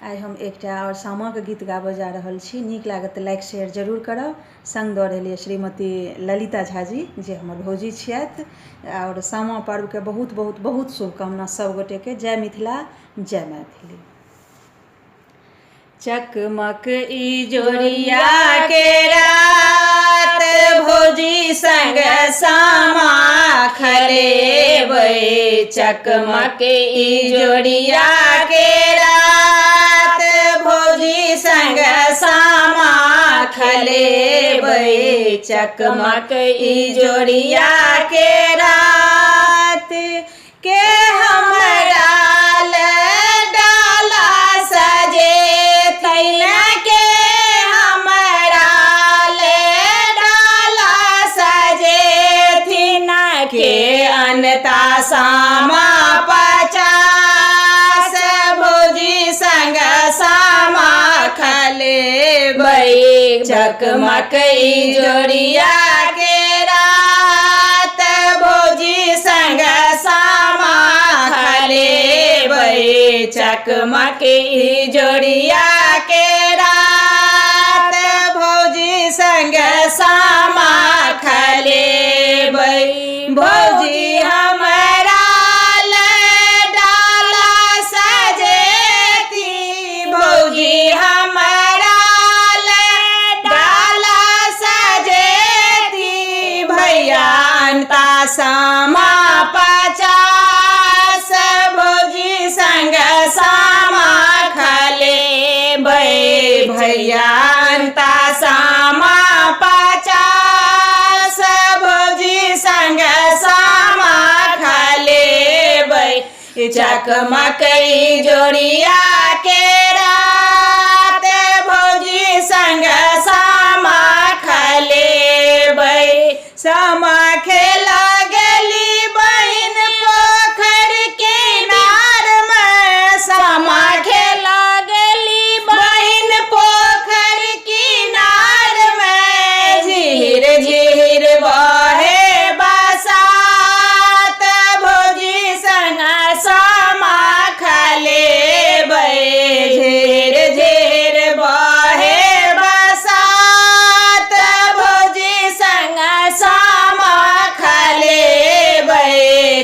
आई हम एकटा और सामा के गीत गाबऽ जा रहल छी। नीक लागत तऽ लाइक शेयर जरूर करब। संग दऽ रहलिए श्रीमती ललिता झा जी जे हमर भौजी छियथि। और सामा पर्व के बहुत बहुत बहुत शुभकामना सब गोटे के। जय मिथिला, जय मैथिली। चकमक इजोरिया के रात भौजी संग सामा खेलेबै। चकमक इजोरिया के रात भौजी संग सामा खेलेबै। चकमक इजोरिया के रात के हमरा डाला सजे के हमरा डाला सजे थिन के अनता सामा 50 भौजी संग सामा खेलेबै। चकमक इजोरिया के रात भौजी संग सामा खेलेबै। चकमक इजोरिया के रात भौजी संग सामा खेलेबै। भौजी हमरा डाला सजेती, भौजी हमरा डाला सजेती। भैया अनता सामा 50 भौजी संग सामा खेलेबै। भैया अनता सामा 50 भौजी संग सामा खेलेबै। चकमक इजोरिया के रात भौजी संग सामा खेलेबै। सामा खेला गेली बहिन पोखर किनार में। सामा खेला गेली बहिन पोखर किनार में। झीर झीर बहे बसात भौजी संग सामा खेलेबै। झीर झीर बहे बसात भौजी संग सामा खेलेबै।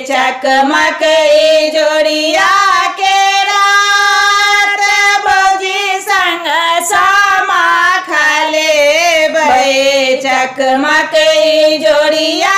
चकमक इजोरिया के रात भौजी संग सामा खेलेबै। चकमक इजोरिया